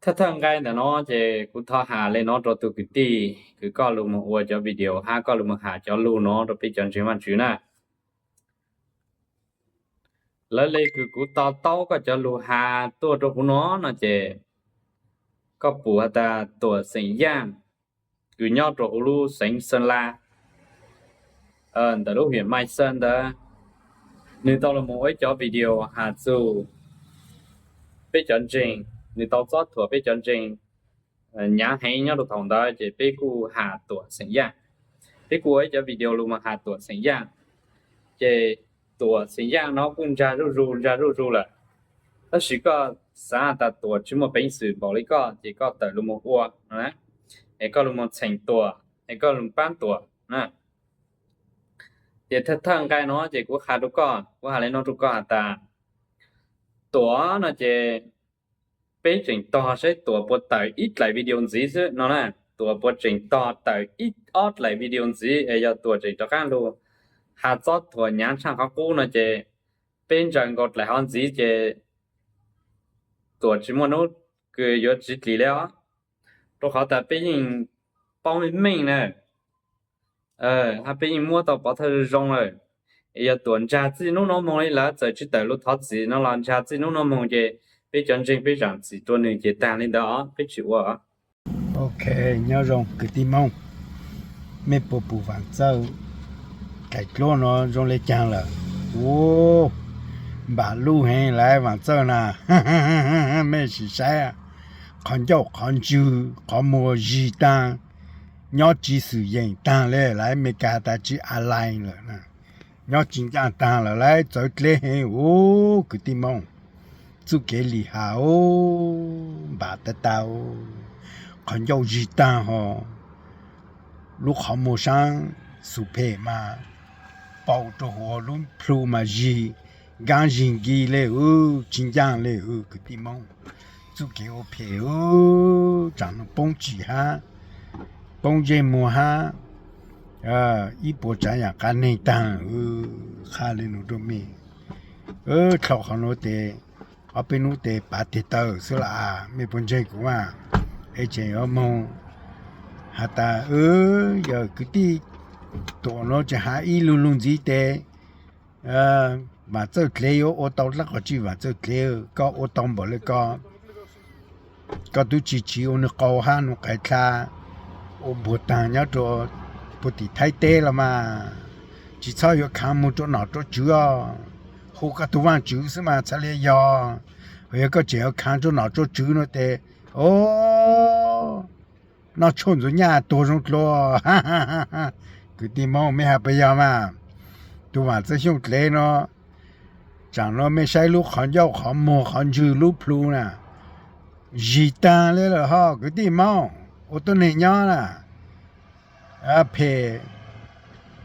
ถ้าทางไกลนะเนาะเจกูทอหาเลยเนาะตัวตุกตีคือก็ลงมาอวดจะวิดีโอหาก็ลงมาหาจะรู้เนาะตัวไปจังจิมันชื่อนะแล้วเลยคือกูต่อเต้าก็จะรู้หาตัวกูเนาะนะเจก็ปูตาตัวสัญญาณคือยอดตัวรู้สัญสัญลาแต่รู้เห็นไม่สันเด้อนึกตอนลงมาไว้จะวิดีโอหาสู่ไปจังจิงนึกตอนจอดถั่วไปจังจิงnhã hay nhớ được thằng đó chỉ biết cô hạ tuổi sinh ra biết cô ấy cho video luôn mà hạ tuổi sinh ra chỉ tuổi sinh ra nó cũng ra ru là nó chỉ có xã ta tuổi chứ mà bình sự bảo lý có chỉ có tới luôn một uo nè ấy có luôn một thành tuổi ấy có luôn bán tuổi nè chỉ thật thằng cái nó chỉ có hạ được có hạ lấy nó được có ta tuổi nó chỉเป็นจริงต่อใช้ตัวบทไต่อีกหลายวิดีโอสิซึ่งนั่นแหละตัวบทจริงต่อไต่อีกออดหลายวิดีโอสิอย่าตัวจริงต่อกันดูหาจอดตัวยันช่างเขากู้นะเจเป็นจังกดหลายห้องสิเจตัวจิมนุษย์คือ有จิตแล้วตัวเขาแต่เป็นยิงป้องมิ่งเนี่ยถ้าเป็นยิงมั่วต่อปอเธอรงเลยอย่าตัวจ่าจีนู้นน้องมองเลยละจะจิตแต่รู้ทัดจีน้องหลานจ่าจีนู้นน้องมองเจ被真正被让子多年节单领的啊，被取我啊。OK， nhớ rong cái tim mong, mấy bộ bộ vàng châu, cái lúa nó rong lấy chăng là, ô, bà lu hè lại vàng châu nè, mấy sự sai à, còn dâu còn chữ, còn mua gì ta, nhớ chỉ sử dụng ta lại mấy cái ta chỉ align rồi nè, nhớ chính trang ta lại cho lấy hè, ô, cái tim mong. Chú kế lì hào bà ta tao còn dâu gì ta họ lúc họ mua sang sụp hệ mà bảo cho họ luôn plu mà gì gan gì ghi lệ chính giang lệ cái tim mong chú kế ô phê chẳng nó bông chỉ ha bông dê mua ha ít bộ trái nhà cá nền tàng khá lên nó đồ mì thảo họ nói thế ở bênนู้นแต่ปาติเตอร์สุลาไม่พ้นใจกูว่าไอ้เจ้ามองหาตาอย่าคือที่ตัวเราจะหาอีลุงจีแต่มาเจอเคลียวโอตอแล้วก็จีว่าเจอเคลียวก็โอตอมบ่เลยก็ดูจีโอนึกเอาหานุไก่คาโอบุตานยาตัวปุติไทยเตละมาจีเช้าอยู่คำมุตัวหนอตัวจื้อhồ cả tụi bạn chữ xem mà trả lời giờ rồi có chỉ kháng cho nó cho chữ nó thế nó trốn rồi nhà tổ trong lo cái tim mong mấy bây giờ mà tụi bạn sẽ dùng lấy nó chẳng nó mấy sai lúc khán giao khán mò khán chữ lúc plu nè gì ta lấy là ha cái tim mong ô tô này nhá nè phê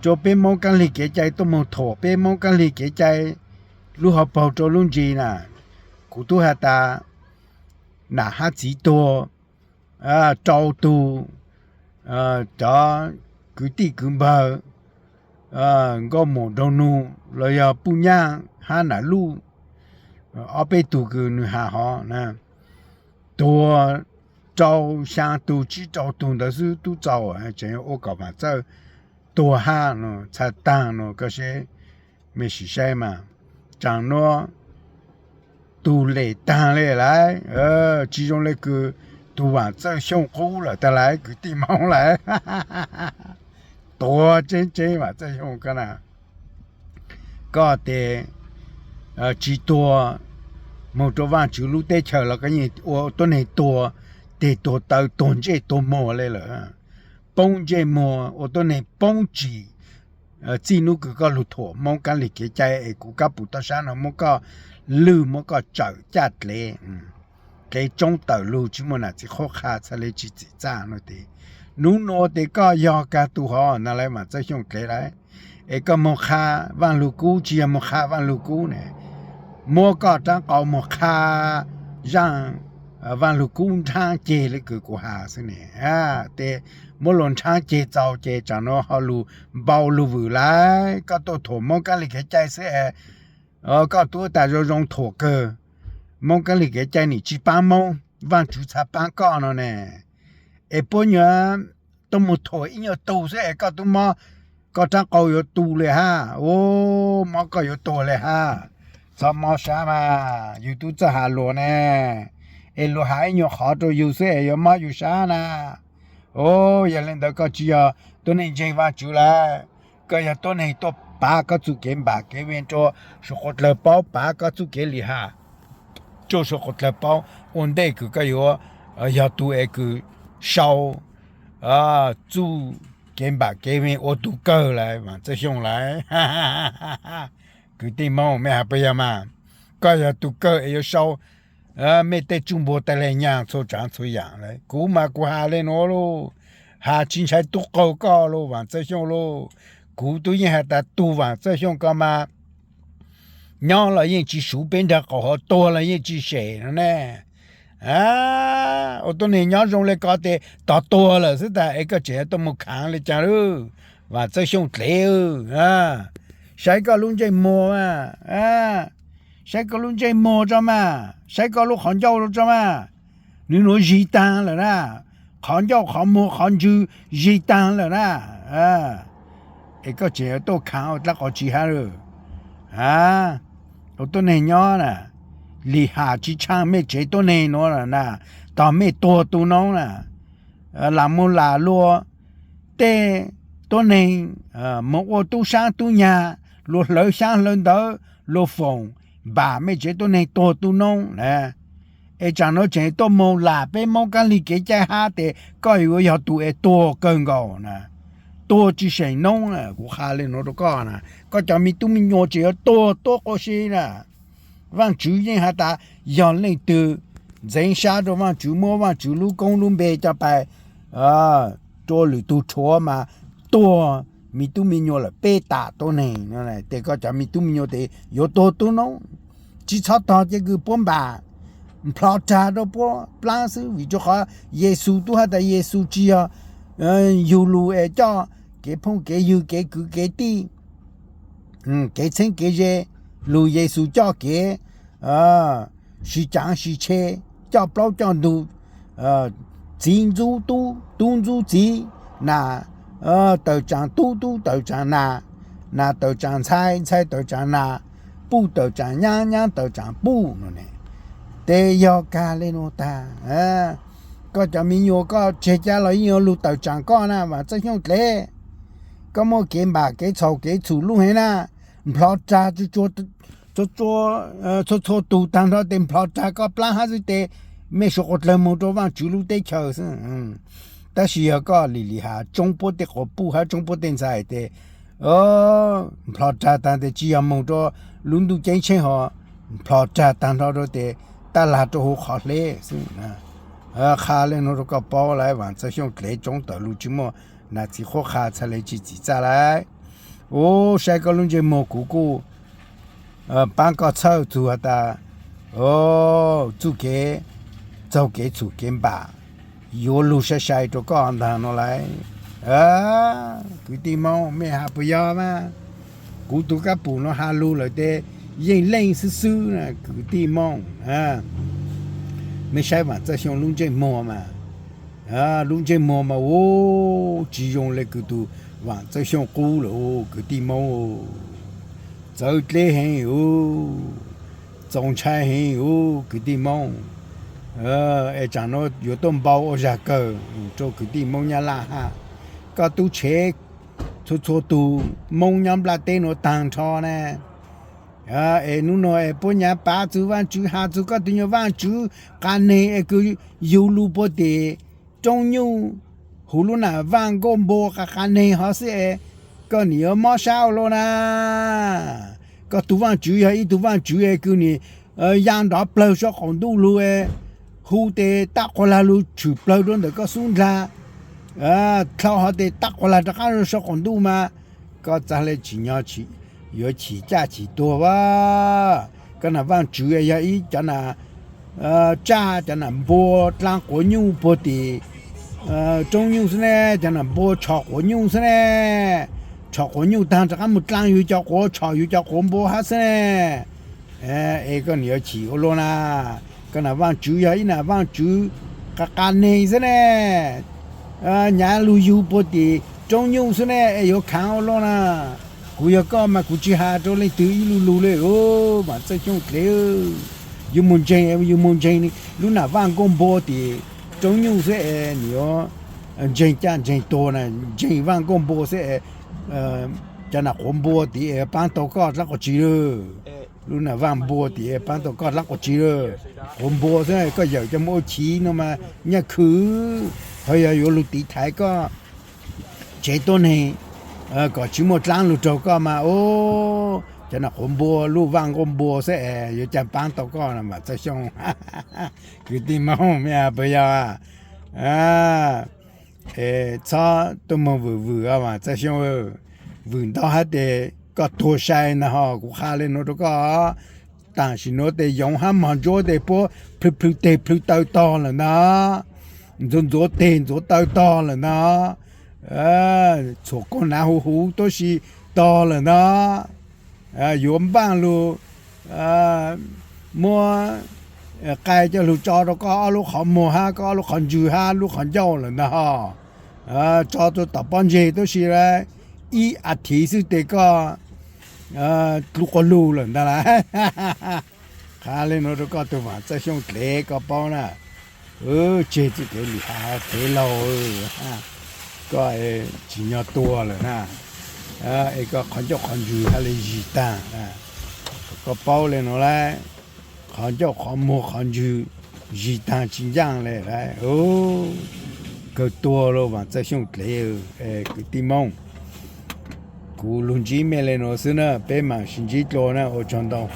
cho bên mong cái lý cái trái tôi mong thổ bên mong cái lý cái trái lúc họ bảo cho luôn gì nè cụ tu hạt ta nà hát chỉ to trâu tu cho cứ tí cứ bờ có một đầu nu rồi pu nhang ha nà lu ở bên tu cứ nu ha họ nè tua trâu sang tu chỉ trâu tu đó是tu trâu chỉ ô搞嘛这tua ha nó才当nó cái些没事些嘛chẳng nó tu lệ ta lệ lại chỉ trong lệ cứ tu vào chơi xong cũ là ta lại cứ tìm mong lại to chế mà chơi xong cái nào có thể chỉ to một chỗ vàng chữ lúc tết chờ là cái gì tôi này to để to tới tuần chế to mò lên rồi bông chế mò tôi này bông chỉ chỉ nu cứ có lụt thổ mong cái lịch cái trái cũng có bút tao sáng nó mong có lư mong có chở chặt lệ cái trong tờ lư chứ mà là chỉ khó khăn sẽ lấy chỉ ra nó thì nú nó thì có do cả tu họ nó lại mà chơi xong cái đấy ấy có mong kha vang lư cũ chỉ mong kha vang lư cũ này mua có trang có mong kha rằng vang lư cũ trang chế lấy cái của hà thế này thế mỗi lần trang chế giàu chế cho nó họ lù bao lù vừa lại có tôi thổ mong cái lịch cái trái sẽ có tôi ta rồi dùng thổ cơ mong cái lịch cái trái này chỉ ba mong vang chủ cha ban con nó nè e po nhớ tôi một thổi nhớ tù sẽ có tôi mà có trang cầu yo tù le ha ô mà có yo tù le ha sao mà sao mà YouTube cha hà lo nè e lo hai nhớ khó tôi yêu sẽ yo mà yêu sao nè ô giờ lên đó có chi à tôi nên chơi vang chủ là cái giờ tôi nên tôi ba cái chủ game ba cái bên cho số cột lợp bao ba cái chủ game li ha cho số cột lợp bao ổn định cái yo要读那个烧啊煮煎吧煎面我读够来嘛这上来哈哈哈哈个地毛没还不要嘛个要读够要烧没得中国的来样做长做样来古嘛古下来喏咯下真才读够高咯嘛这上咯古都人还得读嘛这上干嘛鸟了人去书本的好多了人去写了呢à ô tô này nhỏ rong lên có thể to to là rất là cái trẻ tôi một kháng lên chả luôn và chơi xong leo sai có luôn chơi mò mà sai có luôn chơi mò cho mà sai có lúc hòn dâu cho mà nếu nói gì tăng là na hòn dâu hòn mò hòn chữ gì tăng là na cái trẻ tôi kháng là có chỉ hay rồi ô tô này nhỏ nè li ha chi chang me che to nei no la na ta me to tu no na la mo la lo te to nei mo o tu sang tu nya lo lo sang lo do lo phong ba me che to nei to tu no na e cha no che to mo la pe mo kan li ke cha ha te ko yo yo tu e to ken go na to chi sei no na ku ha le no to ko na ko cha mi tu mi nyo che to ko shi na vang chủ nhân ha ta yon lên từ dân xa đó vang chủ mua vang chủ lưu công lưu bề cho bài cho lũ tu chúa mà to mi tu mi nhô là bê tạ to này nó này để có cho mi tu mi nhô để yo to tu nó chỉ cho to cái cứ bốn bà plot cha đó po plan sư vì cho họ Giêsu tu ha ta Giêsu chi yu lu e cho cái phong cái yu cái cứ cái ti cái chân cái gì lu Giêsu cho cái是讲是切叫包叫路金珠都东珠子那都讲都都讲那都讲菜都讲那不都讲样都讲不呢得要干嘞诺taก็จะมีโยก็เจจาเราอยู่ลูตจังก็นะว่าจะยงเลก็มอเกมบาเกชอเกชูลูให้นะเพราะจะ做都当到点跑这个plan还是得没说我了么多往主路得桥是但是有个里哈中部的和部还中部电在的跑这当的只要么多轮都挣钱哈跑这当到的大拉都好嘞是下来那个包来往这像来中的路就么那只好下才来自己再来下个轮就么姑姑半个草做的做给做给做跟吧有路些晒着干的拿来个地毛没还不要嘛古都个不那哈路了的人冷是是呢个地毛没晒嘛这像龙井毛嘛龙井毛嘛只用那个都往这像古了个地毛走嘞很有种菜很有个地毛讲到有东包我下个做个地毛呀啦哈个都切错都毛呀不拉得no当超呢努no不然把主万主下主个对万主干呢个有路不的中有葫芦那万个波个干呢好是个你要马少了呢个杜万主呀一杜万主个叫你养到不少很多路后的打过来路去不了那个松山跳好的打过来这个少很多嘛个咱来几年去有起价起多吧个那万主呀一讲那价讲那波当国牛波的中牛是呢讲那波炒国牛是呢炒火牛当这个木当又叫火炒又叫火锅还是呢个你要起了啦ก็น่ะว่างจูอย่าอีน่ะว่างจูกะกานนี่ซะแน่ญาลูอยู่ปติจงอยู่ซะแน่ยอคังเอาลงน่ะกูยก็มากูจิหาโตเลยตื้ออีลูเลยโอ้มาซะจงเลยอยู่มุนเจนี่ลูน่ะว่างกงบ่ติจงอยู่ซะนี่ยเจงจันเจงโตน่ะเจงว่างกงบ่ซะจะน่ะขมบ่ติปานโตก็ลักก็จิลูน่ะว่างบ่ติปานโตก็ลักก็จิขมบ่ซะก็อยากจะโมชีเนาะมาเนี่ยคือเฮยอยู่ลูติไทยก็เจตัวนี่ก็ชิมดล้างลูกเจ้าก็มาโอ้จะน่ะขมบัวลูกว่างขมบัวซะอยู่จำปางตอก็น่ะมาซะช่องคือที่มาแม่ไปยาชอตัวมวือมาซะช่องวืนต่อหาแต่ก็ตัวใช้นะฮะกูคาเลยโนตก็ต่างสิโนแต่ยองหามันโจแต่พอพลึเตพลึต่อแล้วนะจนโจเตนโจต่อแล้วนะ错过然后都是到了呢原版路么该จะ路找到个路好么哈个路很久哈路很久了呢哈找到大半节都是嘞一阿提是这个路个路了的啦看了那个都嘛这兄弟个包呢这这个厉害给老ก็จิญาตัวเลยนะก็ขอนเจ้าขอนอยู่ทะเลจีตาก็เป้าเลยเนาะแหละขอนเจ้าขอนหมู่ขอนอยู่จีตาจริงจังเลยนะโอ้ก็ตัวโลว่าจะช่วงเกลียวกูติมองกูลุงจีเมเลยเนาะซึ่งนะเป็นมาชินจีโตนะโอจันตอง